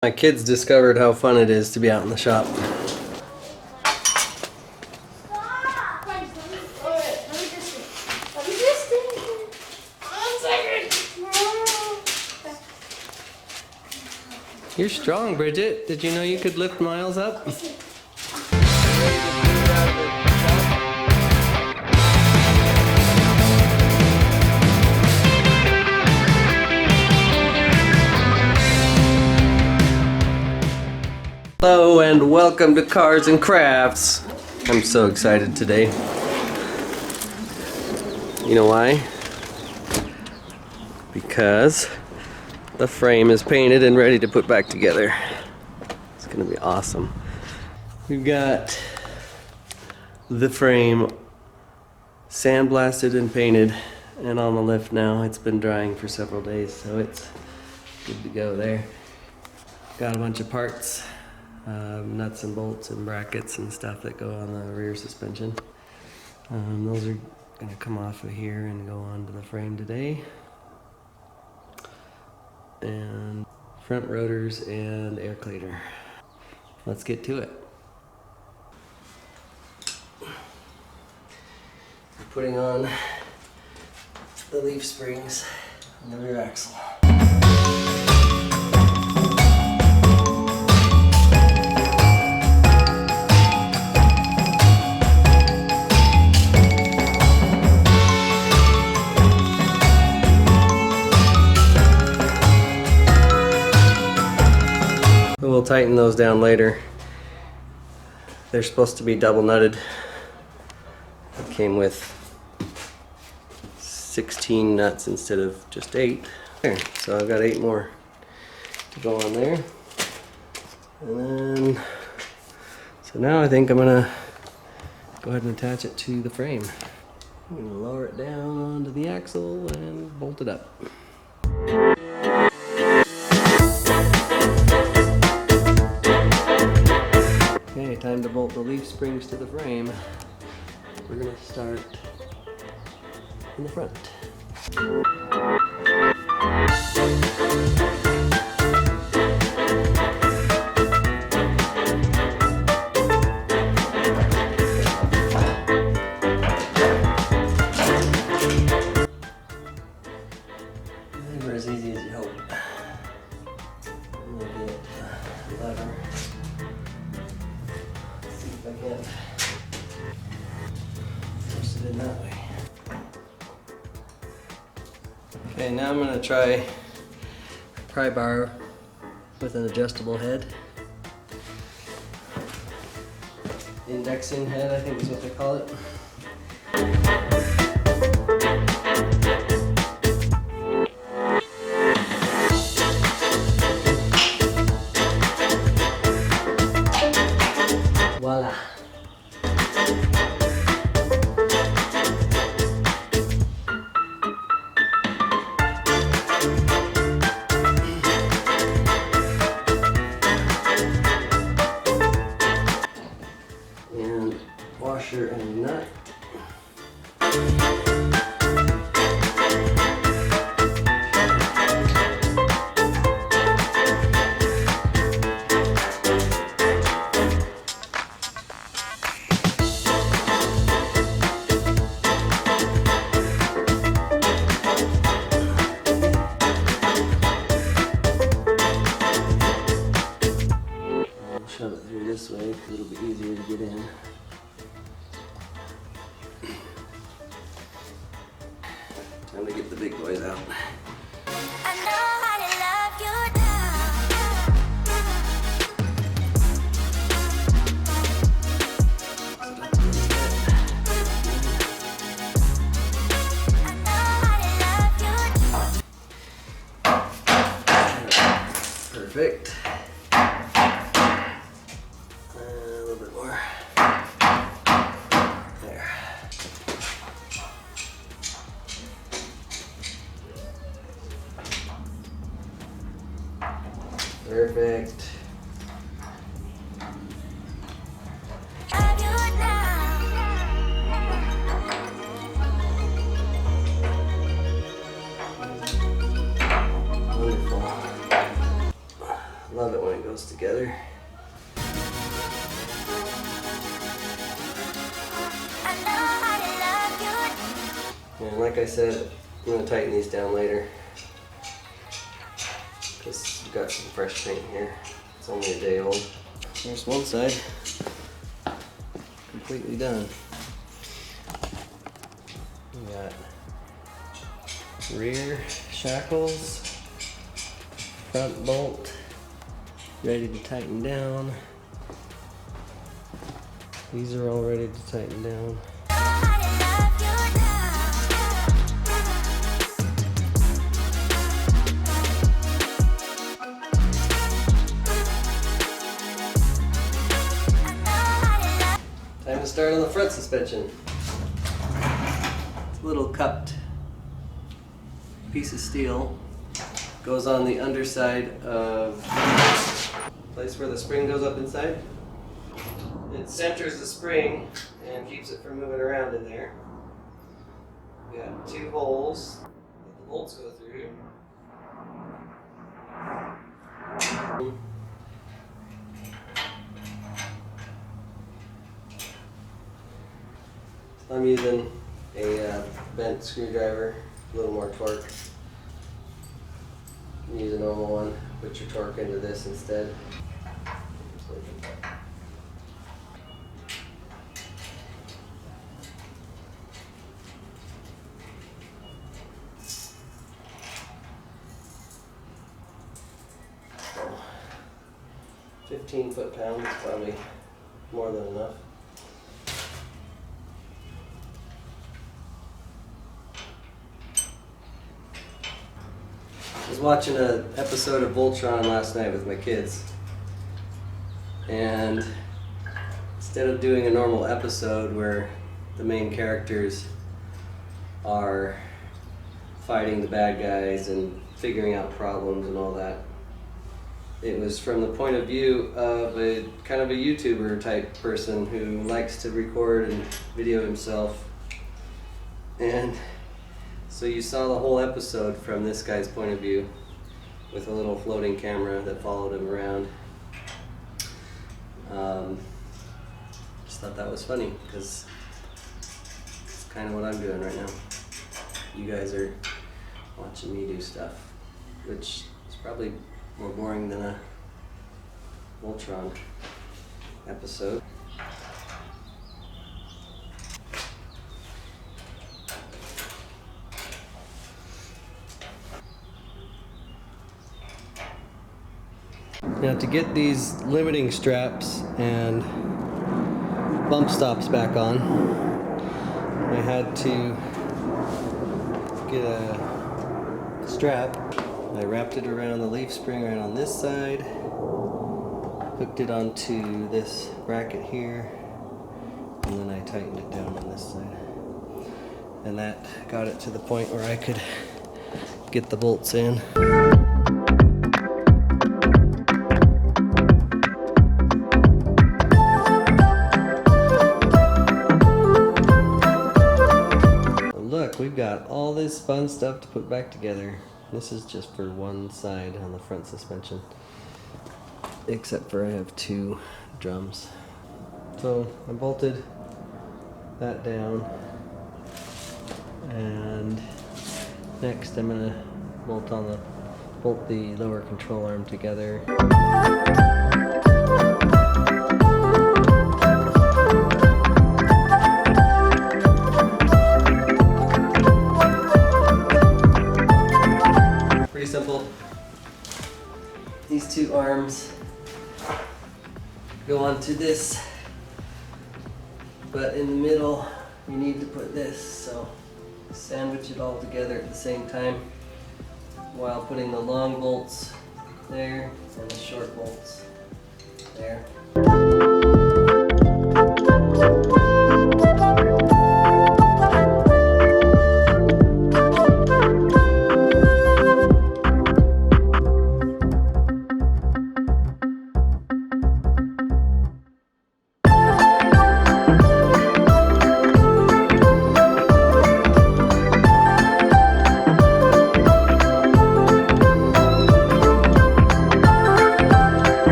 My kids discovered how fun it is to be out in the shop. You're strong, Bridget. Did you know you could lift Miles up? Hello and welcome to Cars and Crafts. I'm so excited today. You know why? Because the frame is painted and ready to put back together. It's gonna be awesome. We've got the frame sandblasted and painted and on the lift now. It's been drying for several days, so it's good to go there. Got a bunch of parts. Nuts and bolts and brackets and stuff that go on the rear suspension. Those are going to come off of here and go onto the frame today. And front rotors and air cleaner. Let's get to it. We're putting on the leaf springs on the rear axle. We'll tighten those down later. They're supposed to be double nutted. It came with 16 nuts instead of just 8. There, so I've got 8 more to go on there. And then, so now I think I'm gonna go ahead and attach it to the frame. I'm gonna lower it down onto the axle and bolt it up. Okay, time to bolt the leaf springs to the frame. We're going to start in the front. Never as easy as you hope. I'm going to get a lever. Again, force it in that way. Okay, now I'm going to try a pry bar with an adjustable head. Indexing head, I think is what they call it. Voila. And washer and nut. Shove it through this way because it'll be easier to get in. Time to get the big boys out. I know how to love you now. I know how to love you. Perfect. A little bit more. There. Perfect. Love you now. Wonderful. Love it when it goes together. I know how to love you. And like I said, I'm going to tighten these down later. Because we've got some fresh paint here. It's only a day old. Here's one side. Completely done. We got rear shackles, front bolt, ready to tighten down. These are all ready to tighten down. Time to start on the front suspension. It's a little cupped piece of steel. Goes on the underside of the place where the spring goes up inside. It centers the spring and keeps it from moving around in there. We got 2 holes that the bolts go through. I'm using a bent screwdriver, a little more torque. Use a normal one, put your torque into this instead. So, 15 foot-pounds is probably more than enough. I was watching an episode of Voltron last night with my kids, and instead of doing a normal episode where the main characters are fighting the bad guys and figuring out problems and all that, it was from the point of view of a kind of a YouTuber type person who likes to record and video himself. And so you saw the whole episode from this guy's point of view with a little floating camera that followed him around. Just thought that was funny because it's kind of what I'm doing right now. You guys are watching me do stuff, which is probably more boring than a Voltron episode. Now to get these limiting straps and bump stops back on, I had to get a strap. I wrapped it around the leaf spring right on this side, hooked it onto this bracket here, and then I tightened it down on this side. And that got it to the point where I could get the bolts in. We've got all this fun stuff to put back together. This is just for one side on the front suspension, except for I have 2 drums. So I bolted that down, and next I'm gonna bolt the lower control arm together. Simple. These 2 arms go onto this, but in the middle you need to put this, so sandwich it all together at the same time while putting the long bolts there and the short bolts there.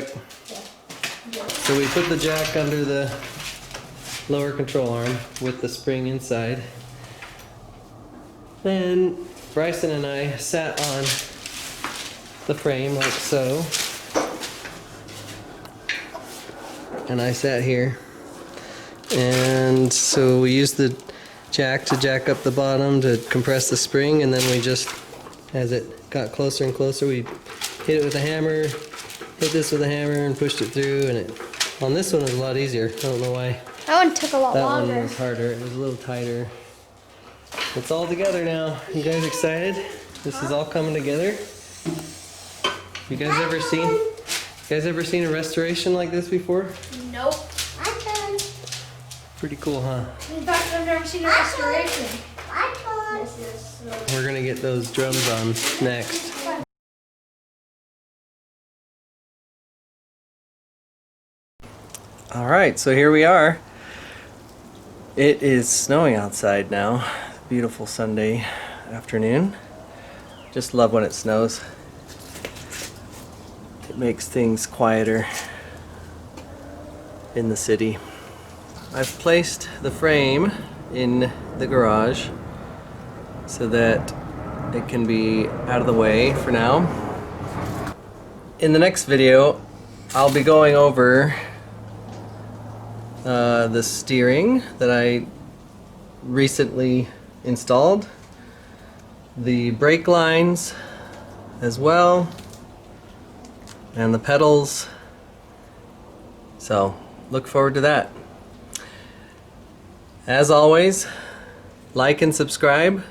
quick. So we put the jack under the lower control arm with the spring inside. Then Bryson and I sat on the frame like so. And I sat here. And so we used the jack to jack up the bottom to compress the spring, and then we just, as it got closer and closer, we hit it with a hammer, hit this with a hammer, and pushed it through. And on this one it was a lot easier. I don't know why. That one took a lot That longer. one was harder. It was a little tighter. It's all together now. You guys excited? This is all coming together. You guys ever seen a restoration like this before? Nope. Pretty cool, huh? In fact, I've never seen a restoration. We're gonna get those drums on next. All right, so here we are. It is snowing outside now. Beautiful Sunday afternoon. Just love when it snows. It makes things quieter in the city. I've placed the frame in the garage so that it can be out of the way for now. In the next video, I'll be going over the steering that I recently installed, the brake lines as well, and the pedals. So look forward to that. As always, like and subscribe,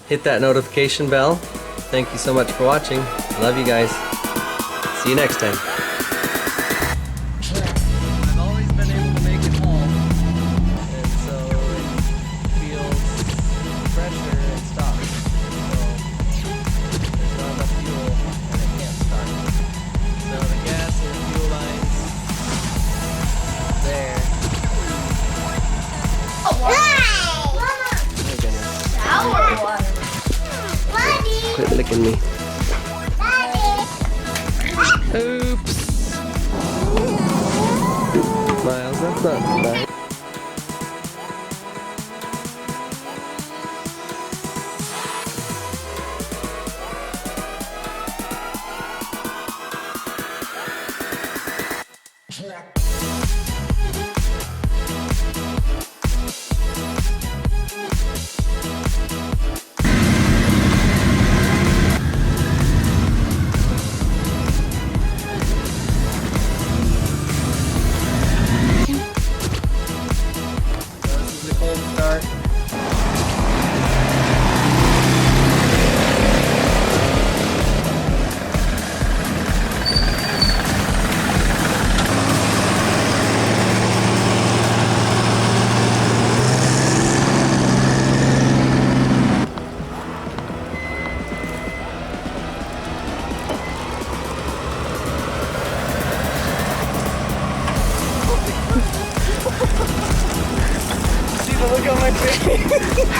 hit that notification bell. Thank you so much for watching. Love you guys. See you next time. I've always been able to make it home, and so it feels pressure and stops. So there's not enough fuel and it can't start. So the gas and the fuel lines there. Quit licking me. Oops. Miles, that's not nice.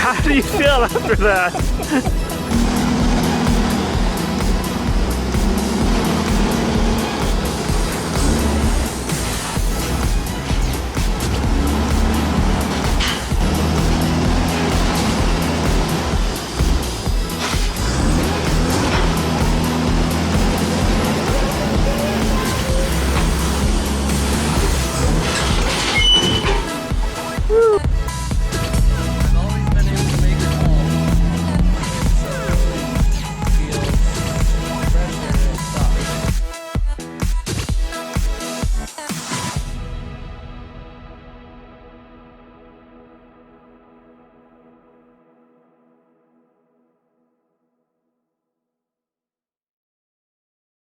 How do you feel after that?